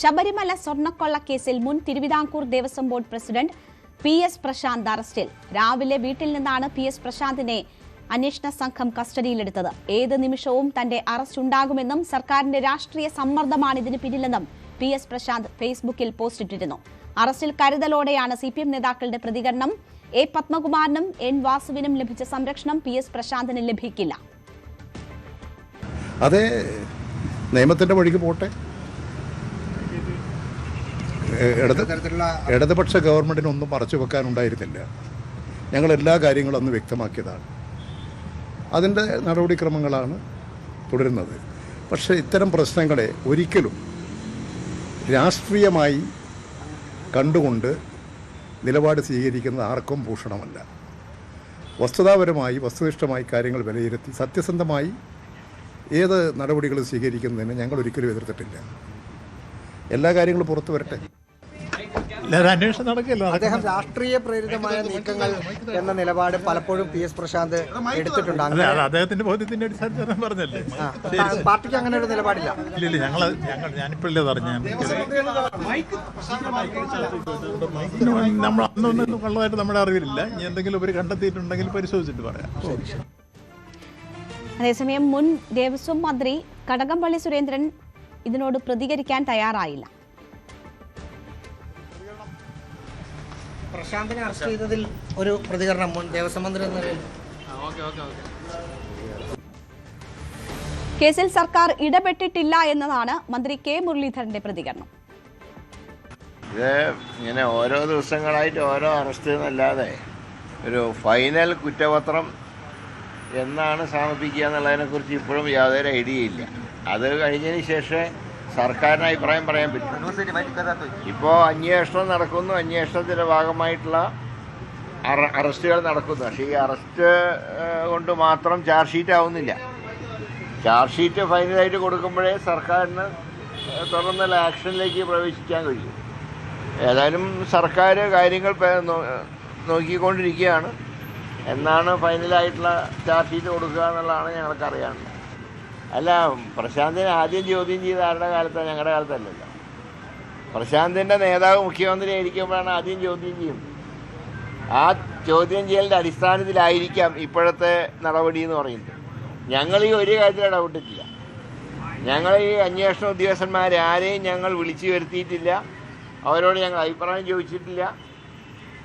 ശബരിമല സ്വർണ്ണക്കൊള്ള കേസിൽ മുൻ Thiruvithamkoor Devaswom board president PS Prasanth അറസ്റ്റിൽ. രാവിലെ വീട്ടിൽ നിന്നാണ് PS പ്രശാന്തിനെ അന്വേഷണ സംഘം കസ്റ്റഡിയിലെടുത്തത്. ഏത് നിമിഷവും തന്റെ അറസ്റ്റ് ഉണ്ടാകുമെന്നും സർക്കാരിന്റെ രാഷ്ട്രീയ സമ്മർദ്ദമാണ് ഇതിന് പിന്നിലെന്നും PS പ്രശാന്ത് ഫേസ്ബുക്കിൽ പോസ്റ്റിട്ടിരുന്നു. അറസ്റ്റിൽ കരുതലോടെയാണ് CPM നേതാക്കളുടെ പ്രതികരണം. A പത്മകുമാറിനും N വാസുവിനും ലഭിച്ച സംരക്ഷണം PS പ്രശാന്തിന് ലഭിക്കില്ല. അതെ, നിയമത്തിന്റെ വഴിക്ക് പോട്ടെ. ഇടതുപക്ഷ ഗവൺമെന്റിനൊന്നും മറച്ചു വെക്കാനുണ്ടായിരുന്നില്ല. ഞങ്ങൾ എല്ലാ കാര്യങ്ങളും അന്ന് വ്യക്തമാക്കിയതാണ്. അതിൻ്റെ നടപടിക്രമങ്ങളാണ് തുടരുന്നത്. പക്ഷേ ഇത്തരം പ്രശ്നങ്ങളെ ഒരിക്കലും രാഷ്ട്രീയമായി കണ്ടുകൊണ്ട് നിലപാട് സ്വീകരിക്കുന്നത് ആർക്കും ഭൂഷണമല്ല. വസ്തുതാപരമായി വസ്തുനിഷ്ഠമായി കാര്യങ്ങൾ വിലയിരുത്തി സത്യസന്ധമായി ഏത് നടപടികളും സ്വീകരിക്കുന്നതിന് ഞങ്ങൾ ഒരിക്കലും എതിർത്തിട്ടില്ല. എല്ലാ കാര്യങ്ങളും പുറത്തു വരട്ടെ. അന്വേഷണം നടക്കില്ല. അദ്ദേഹം രാഷ്ട്രീയ പ്രേരിതമായ നീക്കങ്ങൾ എന്ന നിലപാട് പലപ്പോഴും PS പ്രശാന്ത് എടുത്തിട്ടുണ്ട്. അദ്ദേഹത്തിന്റെ ബോധ്യത്തിന്റെ അടിസ്ഥാനത്തിൽ പറഞ്ഞല്ലേ. പാർട്ടിക്ക് അങ്ങനെ ഒരു നിലപാടില്ല. ഞാനിപ്പോഴല്ലേ പറഞ്ഞു. നമ്മൾ അന്നൊന്നും കള്ളതായിട്ട് നമ്മുടെ അറിവിലില്ല. ഇനി എന്തെങ്കിലും ഒരു കണ്ടെത്തിയിട്ടുണ്ടെങ്കിൽ പരിശോധിച്ചിട്ട് പറയാം. അതേസമയം മുൻ ദേവസ്വം മന്ത്രി കടകംപള്ളി സുരേന്ദ്രൻ ഇതിനോട് പ്രതികരിക്കാൻ തയ്യാറായില്ല. പ്രശാന്തിനെ അറസ്റ്റ് ചെയ്തതിൽ ഒരു പ്രതികരണം മുൻ ദേവസ്വം മന്ത്രി എന്ന നിലയിൽ. കേസിൽ സർക്കാർ ഇടപെട്ടിട്ടില്ല എന്നതാണ് മന്ത്രി K മുരളീധരന്റെ പ്രതികരണം. ഇത് ഇങ്ങനെ ഓരോ ദിവസങ്ങളായിട്ട് ഓരോ അറസ്റ്റ് എന്നല്ലാതെ ഒരു ഫൈനൽ കുറ്റപത്രം എന്നാണ് സമർപ്പിക്കുക എന്നുള്ളതിനെക്കുറിച്ച് ഇപ്പോഴും യാതൊരു ഐഡിയ ഇല്ല. അത് കഴിഞ്ഞതിന് ശേഷം സർക്കാരിന് അഭിപ്രായം പറയാൻ പറ്റും. ഇപ്പോൾ അന്വേഷണം നടക്കുന്നു. അന്വേഷണത്തിൻ്റെ ഭാഗമായിട്ടുള്ള അറസ്റ്റുകൾ നടക്കുന്നു. പക്ഷേ ഈ അറസ്റ്റ് കൊണ്ട് മാത്രം ചാർജ് ഷീറ്റ് ആവുന്നില്ല. ചാർജ് ഷീറ്റ് ഫൈനലായിട്ട് കൊടുക്കുമ്പോഴേ സർക്കാരിന് തുടർന്നുള്ള ആക്ഷനിലേക്ക് പ്രവേശിക്കാൻ കഴിയും. ഏതായാലും സർക്കാർ കാര്യങ്ങൾ നോക്കിക്കൊണ്ടിരിക്കുകയാണ്. എന്നാണ് ഫൈനലായിട്ടുള്ള ചാർജ് ഷീറ്റ് കൊടുക്കുക എന്നുള്ളതാണ് ഞങ്ങൾക്ക് അറിയാനുള്ളത്. അല്ല, പ്രശാന്തിനെ ആദ്യം ചോദ്യം ചെയ്ത ആരുടെ കാലത്താണ്? ഞങ്ങളുടെ കാലത്തല്ലല്ലോ. പ്രശാന്തിൻ്റെ നേതാവ് മുഖ്യമന്ത്രി ആയിരിക്കുമ്പോഴാണ് ആദ്യം ചോദ്യം ചെയ്യുന്നത്. ആ ചോദ്യം ചെയ്യലിൻ്റെ അടിസ്ഥാനത്തിലായിരിക്കാം ഇപ്പോഴത്തെ നടപടി എന്ന് പറയുന്നത്. ഞങ്ങൾ ഈ ഒരു കാര്യത്തിൽ ഇടപെട്ടിട്ടില്ല. ഞങ്ങൾ ഈ അന്വേഷണ ഉദ്യോഗസ്ഥന്മാരെ ആരെയും ഞങ്ങൾ വിളിച്ചു വരുത്തിയിട്ടില്ല. അവരോട് ഞങ്ങൾ അഭിപ്രായം ചോദിച്ചിട്ടില്ല.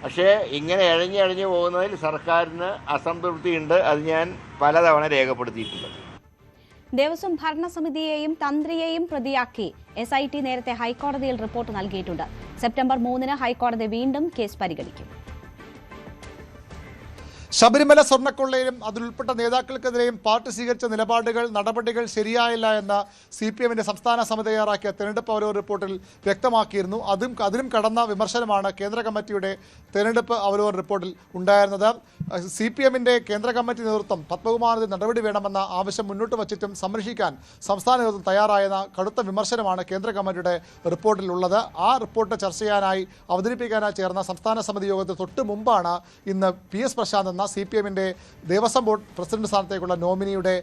പക്ഷേ ഇങ്ങനെ ഇഴഞ്ഞു പോകുന്നതിൽ സർക്കാരിന് അസംതൃപ്തിയുണ്ട്. അത് ഞാൻ പലതവണ രേഖപ്പെടുത്തിയിട്ടുണ്ട്. ദേവസ്വം ഭരണസമിതിയെയും തന്ത്രിയെയും പ്രതിയാക്കി SIT നേരത്തെ ഹൈക്കോടതിയിൽ റിപ്പോർട്ട് നൽകിയിട്ടുണ്ട്. സെപ്റ്റംബർ 3 ഹൈക്കോടതി വീണ്ടും കേസ് പരിഗണിക്കും. ശബരിമല സ്വർണ്ണക്കൊള്ളയിലും അതിലുൾപ്പെട്ട നേതാക്കൾക്കെതിരെയും പാർട്ടി സ്വീകരിച്ച നടപടികൾ ശരിയായില്ല എന്ന CPMന്റെ സംസ്ഥാന സമിതി തയ്യാറാക്കിയ തെരഞ്ഞെടുപ്പ് അവലോകന റിപ്പോർട്ടിൽ വ്യക്തമാക്കിയിരുന്നു. അതിലും കടന്ന വിമർശനമാണ് കേന്ദ്ര കമ്മിറ്റിയുടെ തെരഞ്ഞെടുപ്പ് അവലോകന റിപ്പോർട്ടിൽ ഉണ്ടായിരുന്നത്. CPMന്റെ കേന്ദ്ര കമ്മിറ്റി നേതൃത്വം പത്മകുമാറിന് നടപടി വേണമെന്ന ആവശ്യം മുന്നോട്ട് വച്ചിട്ടും സംരക്ഷിക്കാൻ സംസ്ഥാന നേതൃത്വം തയ്യാറായെന്ന കടുത്ത വിമർശനമാണ് കേന്ദ്ര കമ്മിറ്റിയുടെ റിപ്പോർട്ടിലുള്ളത്. ആ റിപ്പോർട്ട് ചർച്ച ചെയ്യാനായി അവതരിപ്പിക്കാനായി ചേർന്ന സംസ്ഥാന സമിതി യോഗത്തിൽ തൊട്ട് മുമ്പാണ് ഇന്ന് PS പ്രശാന്ത് എന്ന CPMന്റെ ദേവസ്വം ബോർഡ് പ്രസിഡന്റ് സ്ഥാനത്തേക്കുള്ള നോമിനിയുടെ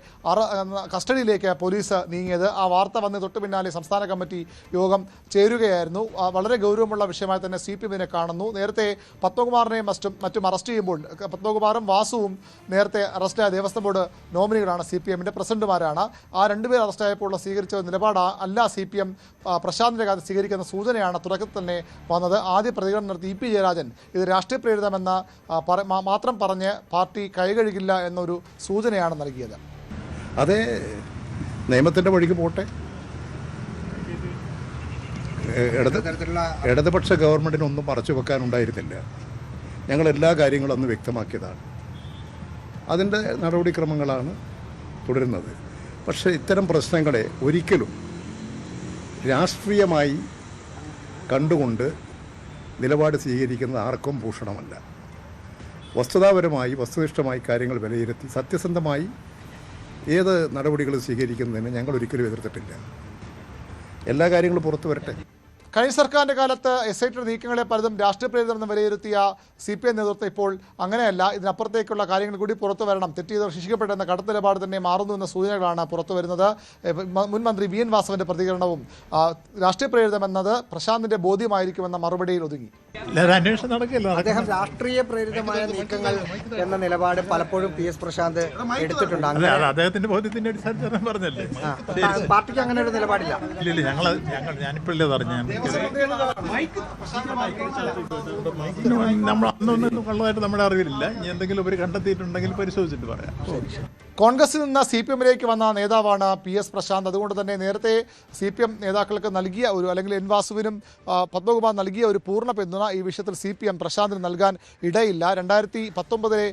കസ്റ്റഡിയിലേക്ക് പോലീസ് നീങ്ങിയത്. ആ വാർത്ത വന്ന് തൊട്ട് പിന്നാലെ സംസ്ഥാന കമ്മിറ്റി യോഗം ചേരുകയായിരുന്നു. വളരെ ഗൗരവമുള്ള വിഷയമായി തന്നെ CPM ഇതിനെ കാണുന്നു. നേരത്തെ പത്മകുമാറിനെയും മറ്റും അറസ്റ്റ് ചെയ്യുമ്പോൾ പത്മകുമാറും വാസുവും നേരത്തെ അറസ്റ്റായ ദേവസ്വം ബോർഡ് നോമിനികളാണ്, CPMന്റെ പ്രസിഡന്റുമാരാണ്. ആ രണ്ടുപേർ അറസ്റ്റായപ്പോൾ സ്വീകരിച്ച നിലപാട് അല്ല CPM പ്രശാന്തിൻ്റെ കാലത്ത് സ്വീകരിക്കുന്ന സൂചനയാണ് തുടക്കത്തിൽ തന്നെ വന്നത്. ആദ്യ പ്രതികരണം നടത്തി EP ജയരാജൻ ഇത് രാഷ്ട്രീയ പ്രേരിതമെന്ന് മാത്രം പറഞ്ഞ് പാർട്ടി കൈകഴുകില്ല എന്നൊരു സൂചനയാണ് നൽകിയത്. അതെ, നിയമത്തിന്റെ വഴിക്ക് പോട്ടെ. ഇടതുപക്ഷ ഗവൺമെന്റിനൊന്നും മറച്ചു വെക്കാനുണ്ടായിരുന്നില്ല. ഞങ്ങൾ എല്ലാ കാര്യങ്ങളും അന്ന് വ്യക്തമാക്കിയതാണ്. അതിൻ്റെ നടപടിക്രമങ്ങളാണ് തുടരുന്നത്. പക്ഷേ ഇത്തരം പ്രശ്നങ്ങളെ ഒരിക്കലും രാഷ്ട്രീയമായി കണ്ടുകൊണ്ട് നിലപാട് സ്വീകരിക്കുന്നത് ആർക്കും ഭൂഷണമല്ല. വസ്തുതാപരമായി വസ്തുനിഷ്ഠമായി കാര്യങ്ങൾ വിലയിരുത്തി സത്യസന്ധമായി ഏത് നടപടികളും സ്വീകരിക്കുന്നതിന് ഞങ്ങൾ ഒരിക്കലും എതിർത്തിട്ടില്ല. എല്ലാ കാര്യങ്ങളും പുറത്തു വരട്ടെ. കഴിഞ്ഞ സർക്കാരിൻ്റെ കാലത്ത് SIT നീക്കങ്ങളെ പലതും രാഷ്ട്രീയ പ്രേരിതമെന്ന് വിലയിരുത്തിയ CPM നേതൃത്വം ഇപ്പോൾ അങ്ങനെയല്ല, ഇതിനപ്പുറത്തേക്കുള്ള കാര്യങ്ങൾ കൂടി പുറത്തു വരണം, തെറ്റ് ചെയ്തവർ ശിക്ഷിക്കപ്പെട്ടെന്ന കടുത്ത നിലപാട് തന്നെ മാറുന്നു എന്ന സൂചനകളാണ് പുറത്തു വരുന്നത്. മുൻ മന്ത്രി VN വാസവന്റെ പ്രതികരണവും രാഷ്ട്രീയ പ്രേരിതമെന്നത് പ്രശാന്തിന്റെ ബോധ്യമായിരിക്കുമെന്ന മറുപടിയിൽ ഒതുങ്ങി. അന്വേഷണം നടക്കില്ല. അദ്ദേഹം രാഷ്ട്രീയ പ്രേരിതമായ നീക്കങ്ങൾ എന്ന നിലപാട് പലപ്പോഴും PS പ്രശാന്ത് എടുത്തിട്ടുണ്ട്. അദ്ദേഹത്തിന്റെ ബോധ്യത്തിന്റെ അടിസ്ഥാനത്തിൽ പറഞ്ഞല്ലേ. പാർട്ടിക്ക് അങ്ങനെ ഒരു നിലപാടില്ല. ഇല്ല, ഞാനിപ്പോഴല്ലേ പറഞ്ഞു. നമ്മൾ അന്നൊന്നും കള്ളതായിട്ട് നമ്മുടെ അറിവിലില്ല. ഇനി എന്തെങ്കിലും അവർ കണ്ടെത്തിയിട്ടുണ്ടെങ്കിൽ പരിശോധിച്ചിട്ട് പറയാം. കോൺഗ്രസിൽ നിന്ന് CPMലേക്ക് വന്ന നേതാവാണ് PS പ്രശാന്ത്. അതുകൊണ്ട് തന്നെ നേരത്തെ CPM നേതാക്കൾക്ക് നൽകിയ ഒരു, അല്ലെങ്കിൽ N വാസുവിനും പത്മകുമാർ നൽകിയ ഒരു പൂർണ്ണ പിന്തുണ ഈ വിഷയത്തിൽ CPM പ്രശാന്തിന് നൽകാൻ ഇടയില്ല. 2019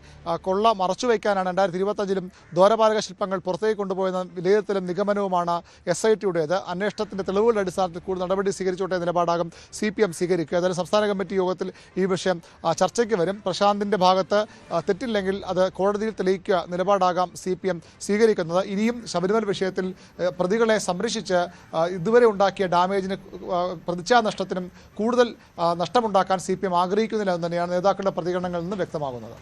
കൊള്ള മറച്ചുവെക്കാനാണ് 2025 ദ്വാരപാലക ശില്പങ്ങൾ പുറത്തേക്ക് കൊണ്ടുപോയെന്ന വിലയിരുത്തലും നിഗമനവുമാണ് SITയുടേത്. അന്വേഷണത്തിന്റെ തെളിവുകളുടെ അടിസ്ഥാനത്തിൽ കൂടുതൽ നടപടി സ്വീകരിച്ചോട്ടെ നിലപാടാകും CPM സ്വീകരിക്കുക. ഏതായാലും സംസ്ഥാന കമ്മിറ്റി യോഗത്തിൽ ഈ വിഷയം ചർച്ചയ്ക്ക് വരും. പ്രശാന്തിന്റെ ഭാഗത്ത് തെറ്റില്ലെങ്കിൽ അത് കോടതിയിൽ തെളിയിക്കുക നിലപാടാകാം CPM സ്വീകരിക്കുന്നത്. ഇനിയും ശബരിമല വിഷയത്തിൽ പ്രതികളെ സംരക്ഷിച്ച് ഇതുവരെ ഉണ്ടാക്കിയ ഡാമേജിന്, പ്രതിച്ഛാ നഷ്ടത്തിനും കൂടുതൽ നഷ്ടമുണ്ടാക്കാൻ CPM ആഗ്രഹിക്കുന്നില്ല എന്ന് തന്നെയാണ് നേതാക്കളുടെ പ്രതികരണങ്ങളിൽ നിന്ന് വ്യക്തമാകുന്നത്.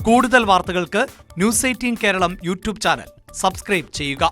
കൂടുതൽ വാർത്തകൾക്ക് News 18 Keralam YouTube channel subscribe ചെയ്യുക.